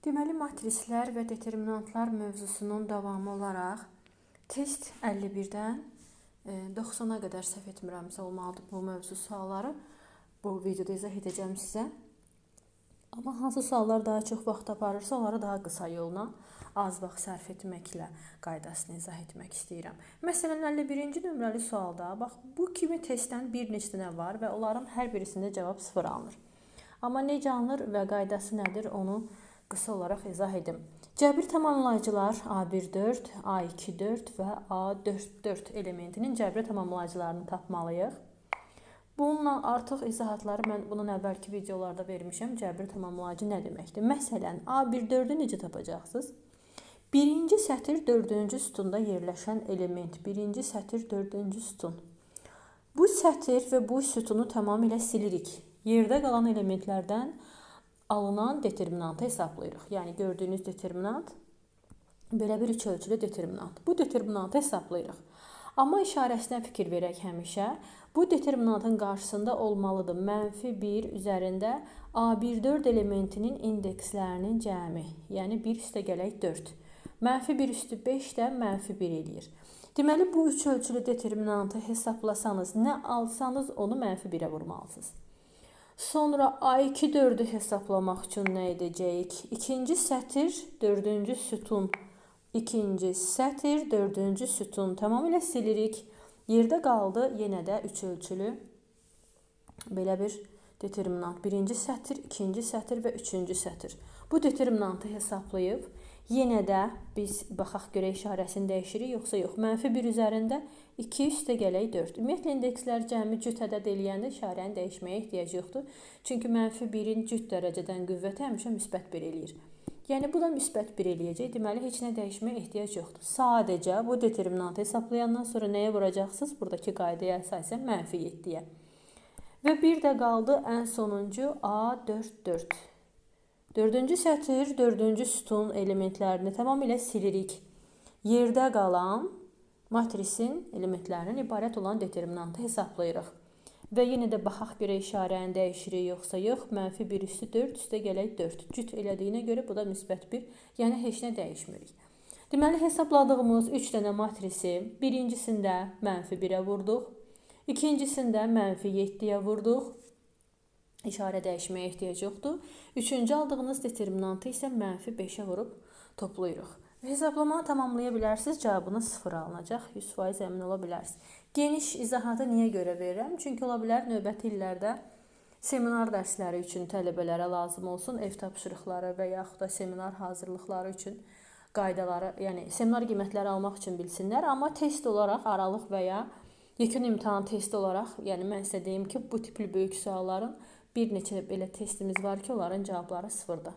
Deməli, matrislər və determinantlar mövzusunun davamı olaraq test 51-dən 90-a qədər səhv etmirəmsə olmalıdır bu mövzu sualları. Bu videoda izah edəcəm sizə. Amma hansı suallar daha çox vaxt aparırsa, onları daha qısa yolla az vaxt sərf etməklə qaydasını izah etmək istəyirəm. Məsələn, 51-ci nömrəli sualda, bax, bu kimi testdən bir neçə dənə var və onların hər birisində cavab 0 alınır. Amma necə alınır və qaydası nədir, onu qısa olaraq izah edim. Cəbir tamamlayıcılar A1-4, A2-4 və A4-4 elementinin cəbri tamamlayıcılarını tapmalıyıq. Bununla artıq izahatları mən bunun əvvəlki videolarda vermişəm. Cəbri tamamlayıcı nə deməkdir? Məsələn, A1-4-ü necə tapacaqsınız? Birinci sətir 4-cü sütunda yerləşən element. Birinci sətir 4-cü sütun. Bu sətir və bu sütunu tamamilə silirik. Yerdə qalan elementlərdən alınan determinantı hesablayırıq. Yəni, gördüyünüz determinant belə bir üç ölçülü determinant. Bu determinantı hesablayırıq. Amma işarəsinə fikir verək həmişə. Bu determinantın qarşısında olmalıdır -1 üzərində A1-4 elementinin indekslərinin cəmi. Yəni, 1 üstə gələk 4. -1 üstü 5 də -1 eləyir. Deməli, bu üç ölçülü determinantı hesablasanız, nə alsanız onu -1-ə vurmalısınız. Sonra A2-4-ü hesablamaq üçün nə edəcəyik? İkinci sətir 4-cü sütun. İkinci sətir 4-cü sütun. Tamamilə silirik. Yerdə qaldı yenə də üç ölçülü belə bir determinant. Birinci sətir, ikinci sətir və üçüncü sətir. Bu determinantı hesablayıb yenə də biz baxaq görək işarəsini dəyişirik, yoxsa yox. -1 üzərində 2 üstə gələk 4. Ümumiyyətlə, indekslər cəmi cüt ədəd eləyəndə işarəni dəyişməyə ehtiyac yoxdur. Çünki -1-in cüt dərəcədən qüvvəti həmişə müsbət 1 eləyir. Yəni, bu da müsbət 1 eləyəcək. Deməli, heç nə dəyişməyə ehtiyac yoxdur. Sadəcə bu determinantı hesablayandan sonra nəyə vuracaqsınız? Buradakı qaydaya əsasən -7-yə. Və bir də qaldı ən sonuncu A4-4. 4-cü sətir, 4-cü sütun elementlərini tamamilə silirik. Yerdə qalan matrisin elementlərindən ibarət olan determinantı hesablayırıq. Və yenə də baxaq görək işarəni dəyişirik, yoxsa yox. -1 üstü 4 üstə gələk 4. Cüt elədiyinə görə bu da müsbət 1. Yəni, heç nə dəyişmirik. Deməli, hesabladığımız 3 dənə matrisi birincisində -1-ə vurduq. İkincisində -7-yə vurduq. İşarə dəyişməyə ehtiyac yoxdur. Üçüncü aldığınız determinantı isə -5-ə vurub toplayırıq. Hesablamanı tamamlaya bilərsiniz, cavabınız 0 alınacaq, 100% əmin ola bilərsiniz. Geniş izahatı niyə görə verirəm? Çünki ola bilər növbəti illərdə seminar dərsləri üçün tələbələrə lazım olsun, ev tapşırıqları və yaxud da seminar hazırlıqları üçün qaydaları, yəni seminar qiymətləri almaq üçün bilsinlər. Amma test olaraq aralıq və ya yekun imtahan testi olaraq, yəni mən sizə deyim ki, bu tipli böyük sualların bir neçə belə testimiz var ki, onların cavabları 0-dır.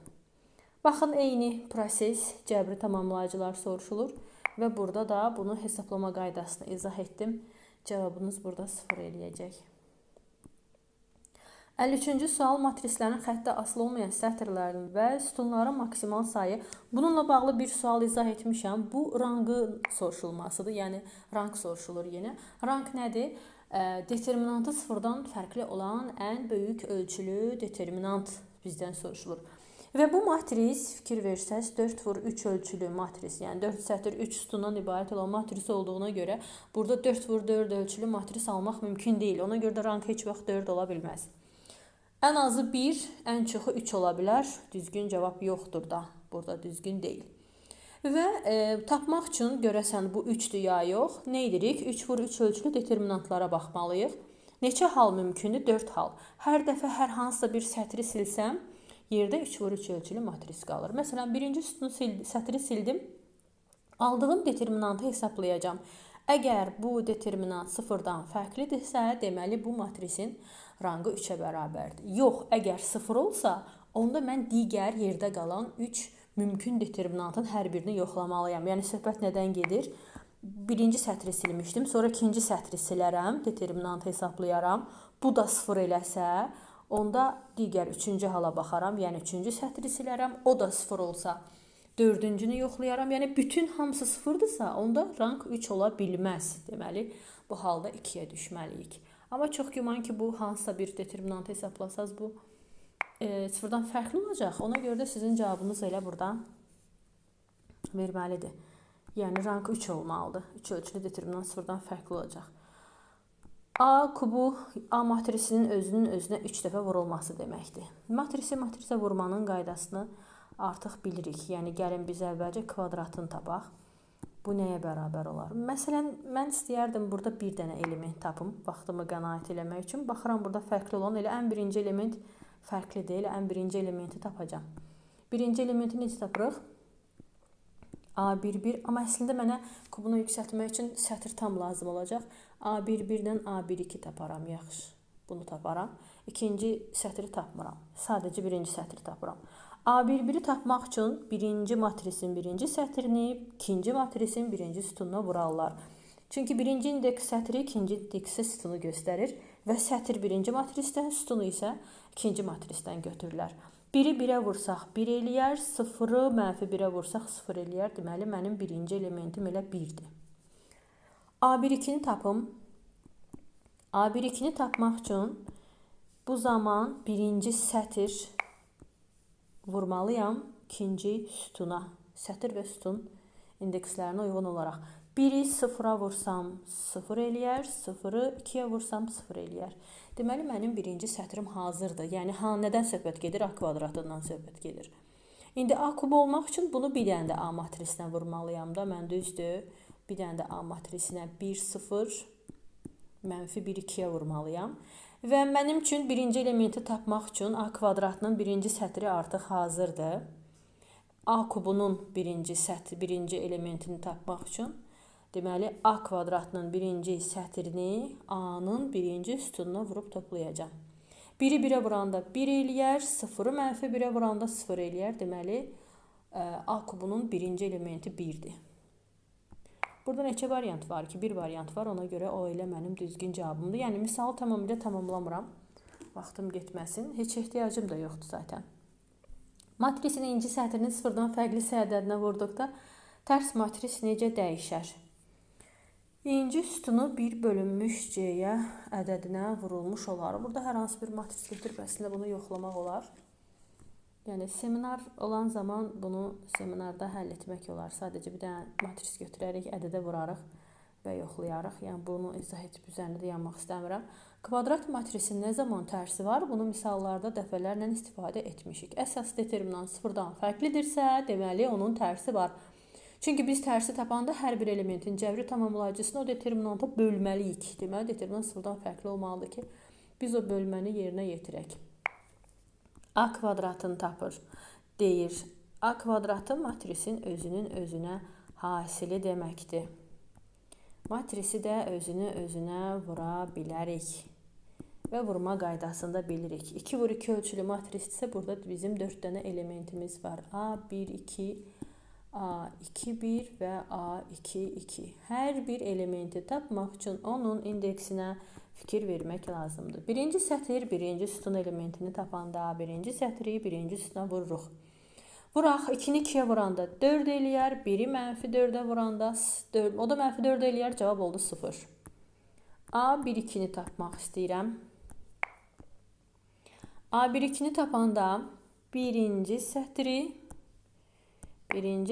Baxın, eyni proses cəbri tamamlayıcılar soruşulur və burada da bunu hesablama qaydasını izah etdim. Cavabınız burada 0 eləyəcək. 53-cü sual matrislərin xəttdə asılı olmayan sətirlərin və sütunların maksimal sayı. Bununla bağlı bir sual izah etmişəm. Bu rangı soruşulmasıdır. Yəni, rang soruşulur yenə. Rang nədir? Determinantı 0-dan fərqli olan ən böyük ölçülü determinant bizdən soruşulur. Və bu matris, fikir versəz, 4x3 ölçülü matris, yəni 4 sətir 3 sütundan ibarət olan matris olduğuna görə burada 4x4 ölçülü matris almaq mümkün deyil. Ona görə də rang heç vaxt 4 ola bilməz. Ən azı 1, ən çoxu 3 ola bilər. Düzgün cavab yoxdur da, burada düzgün deyil. Və tapmaq üçün görəsən bu 3-dür ya yox, nə edirik? 3x3 ölçülü determinantlara baxmalıyıq. Neçə hal mümkündür? 4 hal. Hər dəfə hər hansısa bir sətri silsəm, yerdə 3x3 ölçülü matris qalır. Məsələn, birinci sətri sildim, aldığım determinantı hesablayacağım. Əgər bu determinant 0-dan fərqlidirsə, deməli bu matrisin rangı 3-ə bərabərdir. Yox, əgər 0 olsa, onda mən digər yerdə qalan 3 mümkün determinantın hər birini yoxlamalıyam. Yəni, söhbət nədən gedir? Birinci sətri silmişdim, sonra ikinci sətri silərəm, determinantı hesablayaram. Bu da 0 eləsə, onda digər üçüncü hala baxaram, yəni üçüncü sətri silərəm, o da 0 olsa, dördüncünü yoxlayaram, yəni bütün hamısı 0-dırsa, onda rang 3 ola bilməz. Deməli, bu halda 2-yə düşməliyik. Amma çox güman ki, bu hansısa bir determinantı hesablasaz, bu sıfırdan fərqli olacaq. Ona görə də sizin cavabınız elə burada verməlidir. Yəni rank 3 olmalıdır. 3 ölçülü determinant sıfırdan fərqli olacaq. A kubu A matrisinin özünün özünə 3 dəfə vurulması deməkdir. Matrisə vurmanın qaydasını artıq bilirik. Yəni gəlin biz əvvəlcə kvadratını tapaq. Bu nəyə bərabər olar? Məsələn, mən istəyərdim burada bir dənə element tapım, vaxtımı qənaət eləmək üçün. Baxıram burada fərqli olan elə ən birinci element fərqli deyil, ən birinci elementi tapacağam. Birinci elementi necə tapırıq? A11, amma əslində mənə kubunu yüksəltmək üçün sətr tam lazım olacaq. A11-dən A12 taparam, yaxşı. Bunu taparam. İkinci sətri tapmıram. Sadəcə birinci sətri tapıram. A11-i tapmaq üçün birinci matrisin birinci sətrini, ikinci matrisin birinci sütununa vurarlar. Çünki birinci indeks sətri ikinci indeks sütunu göstərir və sətr birinci matrisdən, sütunu isə ikinci matrisdən götürürlər. 1-i 1-ə vursaq 1 eləyər, 0-ı -1-ə vursaq 0 eləyər. Deməli, mənim birinci elementim elə 1-dir. A12-ni tapım. A12-ni tapmaq üçün bu zaman birinci sətr vurmalıyam ikinci sütuna. Sətr və sütun indekslərinə uyğun olaraq. 1-i 0-a vursam 0 eləyər, 0-ı 2-yə vursam 0 eləyər. Deməli, mənim birinci sətrim hazırdır. Yəni, nədən söhbət gedir? A kvadratından söhbət gedir. İndi A kubu olmaq üçün bunu bir dənə də A matrisinə vurmalıyam da. Mən düzdür. Bir dənə də A matrisinə 1, 0, -1, 2-yə vurmalıyam. Və mənim üçün birinci elementi tapmaq üçün A kvadratının birinci sətri artıq hazırdır. A kubunun birinci elementini tapmaq üçün deməli, A kvadratının birinci sətrini A-nın birinci sütununa vurub toplayacağam. 1-i 1-ə vuranda 1 eləyər, 0-ı -1-ə vuranda 0 eləyər. Deməli, A kubunun birinci elementi 1-dir. Burada neçə variant var ki? Bir variant var, ona görə o elə mənim düzgün cavabımdır. Yəni, misalı tamamilə tamamlamıram. Vaxtım getməsin. Heç ehtiyacım da yoxdur zaten. Matrisin inci sətrini sıfırdan fərqli sayı ədədinə vurduqda tərs matris necə dəyişər? İnci sütunu 1/c ədədinə vurulmuş olar. Burada hər hansı bir matris götürüb əslində bunu yoxlamaq olar. Yəni, seminar olan zaman bunu seminarda həll etmək olar. Sadəcə bir dənə matris götürərək, ədədə vurarıq və yoxlayarıq. Yəni, bunu izah etib üzərində yanmaq istəmirəm. Kvadrat matrisin nə zaman tərsi var? Bunu misallarda dəfələrlə istifadə etmişik. Əsas determinant sıfırdan fərqlidirsə, deməli, onun tərsi var. Çünki biz tərsi tapanda hər bir elementin cəbri tamamlayıcısını o determinanta bölməliyik. Deməli, determinant sıfırdan fərqli olmalıdır ki, biz o bölməni yerinə yetirək. A kvadratını tapır, deyir. A kvadratı matrisin özünün özünə hasili deməkdir. Matrisi də özünü özünə vura bilərik. Və vurma qaydasında bilirik. 2 vur 2 ölçülü matris isə burada bizim 4 dənə elementimiz var. A1, 2, A2, 1 və A2, 2. Hər bir elementi tapmaq üçün onun indeksinə fikir vermək lazımdır. Birinci sətr, birinci sütun elementini tapanda birinci sətri birinci sütuna vururuq. Vuraq, 2-ni 2-yə vuranda 4 eləyər, 1-i -4-ə vuranda 4, o da -4 eləyər, cavab oldu 0. A1-2-ni tapmaq istəyirəm. A1-2-ni tapanda birinci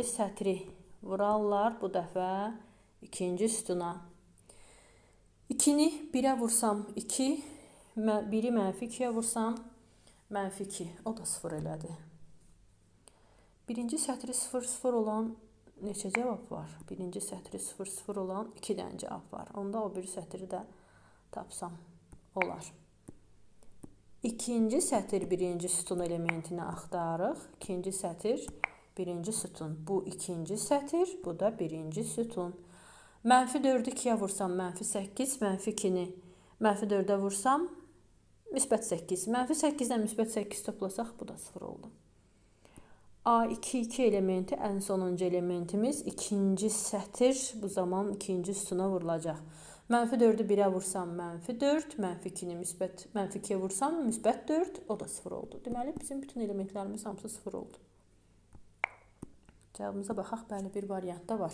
sətri vurarlar bu dəfə ikinci sütuna. 2-ni 1-ə vursam 2, 1-i -2-yə vursam -2, o da 0 elədi. Birinci sətri 0-0 olan neçə cavab var? Birinci sətri 0-0 olan 2 dənə cavab var. Onda o bir sətri də tapsam olar. İkinci sətr birinci sütun elementini axtarırıq. İkinci sətr birinci sütun. Bu ikinci sətr, bu da birinci sütun. -4-ü 2-yə vursam -8, -2-ni -4-ə vursam -8. -8-dən -8 toplasaq bu da 0 oldu. A2 elementi ən sonuncu elementimiz. İkinci sətr bu zaman ikinci sütuna vurulacaq. -4-ü 1-ə vursam -4, -2-ni -2-yə vursam -4, o da 0 oldu. Deməli, bizim bütün elementlərimiz hamısı 0 oldu. Cavabımıza baxaq, bəli bir variant da var.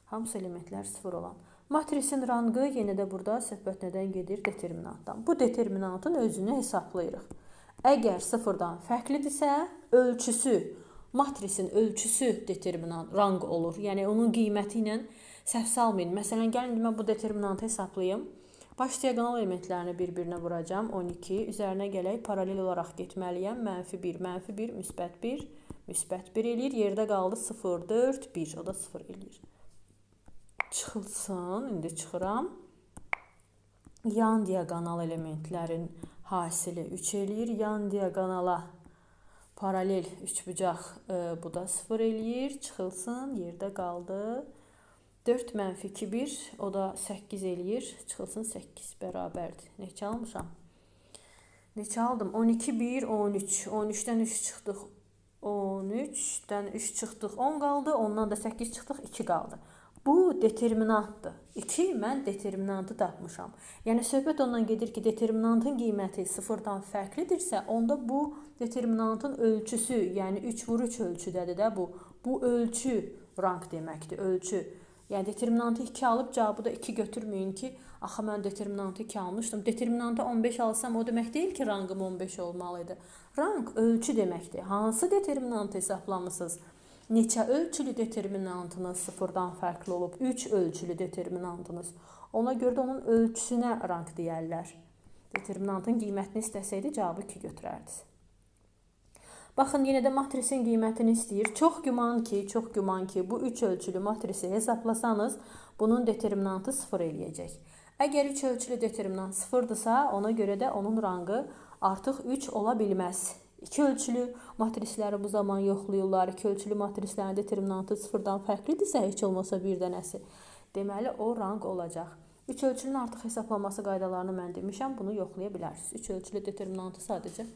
Hamısı elementlər 0 olan. Matrisin rangı yenə də burada söhbət nədən gedir? Determinantdan. Bu determinantın özünü hesablayırıq. Əgər sıfırdan fərqlidirsə, ölçüsü, matrisin ölçüsü determinant rang olur. Yəni onun qiyməti ilə səhv salmayın. Məsələn, gəlin mən bu determinantı hesablayım. Baş diaqonal elementlərini bir-birinə vuracağam. 12. Üzərinə gələk, paralel olaraq getməliyəm. -1, -1, müsbət 1, müsbət 1 eləyir. Yerdə qaldı 0, 4, 1. O da 0 eləyir. Çıxılsın. İndi çıxıram. Yan diaqonal elementlərin hasili 3 eləyir. Yan diaqonala paralel üçbucaq bu da 0 eləyir. Çıxılsın. Yerdə qaldı 4 - 2, 1. O da 8 eləyir. Çıxılsın 8 bərabərdir. Neçə almışam? Neçə aldım? 12, 1, 13. 13-dən 3 çıxdıq. 13-dən 3 çıxdıq. 10 qaldı. Ondan da 8 çıxdıq. 2 qaldı. Bu determinantdır. 2 mən determinantı tapmışam. Yəni söhbət ondan gedir ki, determinantın qiyməti sıfırdan fərqlidirsə, onda bu determinantın ölçüsü, yəni 3/3 ölçüdədir də bu. Bu ölçü rang deməkdir, ölçü. Yəni determinantı 2 alıb cavabı da 2 götürməyin ki, axı mən determinantı 2 almışdım. Determinantı 15 alsam o demək deyil ki, rangım 15 olmalıydı. Rang ölçü deməkdir. Hansı determinantı hesablamısınız? Neçə ölçülü determinantınız sıfırdan fərqli olub? 3 ölçülü determinantınız. Ona görə də onun ölçüsünə rang deyərlər. Determinantın qiymətini istəsəydi cavabı 2 götürərdiniz. Baxın, yenə də matrisin qiymətini istəyir. Çox güman ki, bu 3 ölçülü matrisi hesablasanız, bunun determinantı 0 eləyəcək. Əgər 3 ölçülü determinant 0-dırsa, ona görə də onun rangı artıq 3 ola bilməz. 2 ölçülü matrisləri bu zaman yoxlayırlar. 2 ölçülü matrislərin determinantı 0-dan fərqlidirsə, heç olmasa bir dənəsi. Deməli, o rang olacaq. 3 ölçülünün artıq hesablanması qaydalarını mən demişəm. Bunu yoxlaya bilərsiniz. 3 ölçülü determinantı sadəcə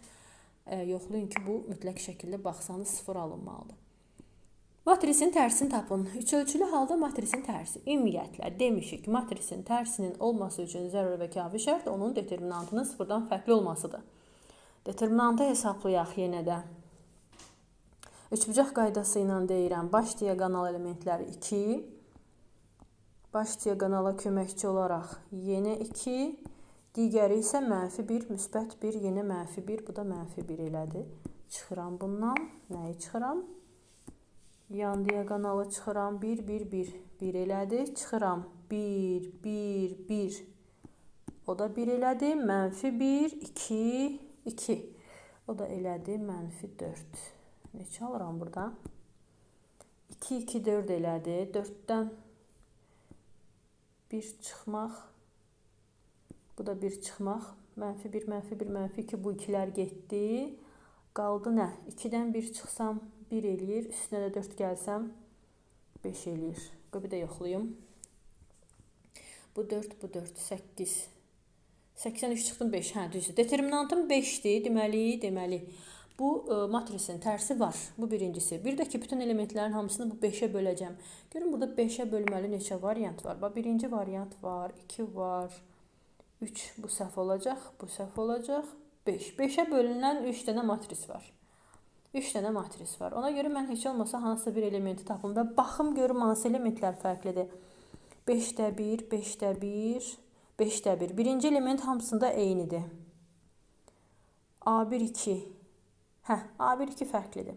yoxlayın ki, bu mütləq şəkildə baxsanız 0 alınmalıdır. Matrisin tərsini tapın. 3 ölçülü halda matrisin tərsi. Ümumiyyətlə demişik, matrisin tərsinin olması üçün zəruri və kafi şərt onun determinantının 0-dan fərqli olmasıdır. Determinantı hesablayaq yenə də. Üçbucaq qaydası ilə deyirəm. Baş diaqonal elementləri 2. Baş diaqonala köməkçi olaraq yenə 2. Digəri isə -1, müsbət 1, yenə -1. Bu da -1 elədi. Çıxıram bundan. Nəyi çıxıram? Yan diaqonalı çıxıram. 1, 1, 1. 1 elədi. Çıxıram. 1, 1, 1. O da 1 elədi. -1, 2, 2. O da elədi. -4. Neçə alıram burada? 2, 2, 4 elədi. 4-dən 1 çıxmaq. Bu da 1 çıxmaq. -1, -1, -2. Bu 2'lər getdi. Qaldı nə? 2-dən 1 çıxsam 1 eləyir. Üstünə də 4 gəlsəm 5 eləyir. Bir də yoxlayım. Bu 4, bu 4, 8. 83 çıxdım 5. Hə, düzdür. Determinantım 5-dir. Deməli, bu matrisin tərsi var. Bu birincisi. Bir də ki, bütün elementlərin hamısını bu 5-ə böləcəm. Görün, burada 5-ə bölməli neçə variant var? Birinci variant var, 2 var, 3 bu səhv olacaq, bu səhv olacaq, 5. 5-ə bölünən 3 dənə matris var. 3 dənə matris var. Ona görə mən heç olmasa hansısa bir elementi tapım və baxım görüm hansı elementlər fərqlidir. 5-də 1, 5-də 1, 5-də 1. Birinci element hamısında eynidir. A1, 2. A1, 2 fərqlidir.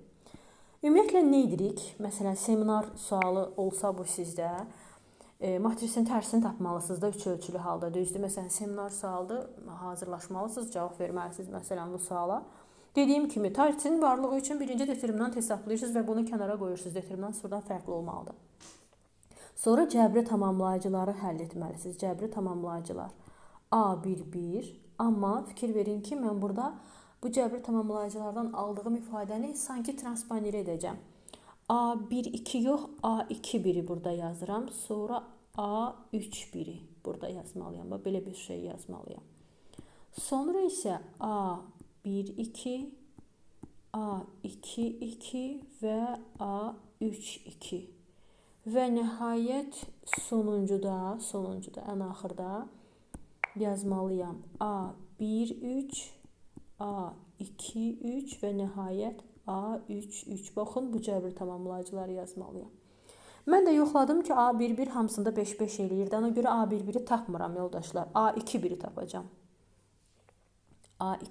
Ümumiyyətlə nə edirik? Məsələn, seminar sualı olsa bu sizdə, matrisin tərsini tapmalısınız da 3 ölçülü halda. Düzdür, məsələn, seminar sualıdır, hazırlaşmalısınız, cavab verməlisiniz məsələn bu suala. Dediyim kimi, tərsinin varlığı üçün birinci determinant hesablayırsınız və bunu kənara qoyursunuz. Determinant sıfırdan fərqli olmalıdır. Sonra cəbri tamamlayıcıları həll etməlisiniz. Cəbri tamamlayıcılar A1, 1. Amma fikir verin ki, mən burada bu cəbri tamamlayıcılardan aldığım ifadəni sanki transponir edəcəm. A1, 2 yox, A2, 1'i burada yazıram. Sonra A3, 1'i burada yazmalıyam. Belə bir şey yazmalıyam. Sonra isə A1, 2, A2, 2 və A3, 2. Və nəhayət sonuncuda, ən axırda yazmalıyam. A1, 3, A2, 3 və nəhayət A3, 3. Baxın, bu cəbri tamamlayıcıları yazmalıyam. Mən də yoxladım ki, A1, 1 hamısında 5, 5 eləyirdi. Ona görə A1, 1'i tapmıram, yoldaşlar. A2, 1'i tapacağım. A2,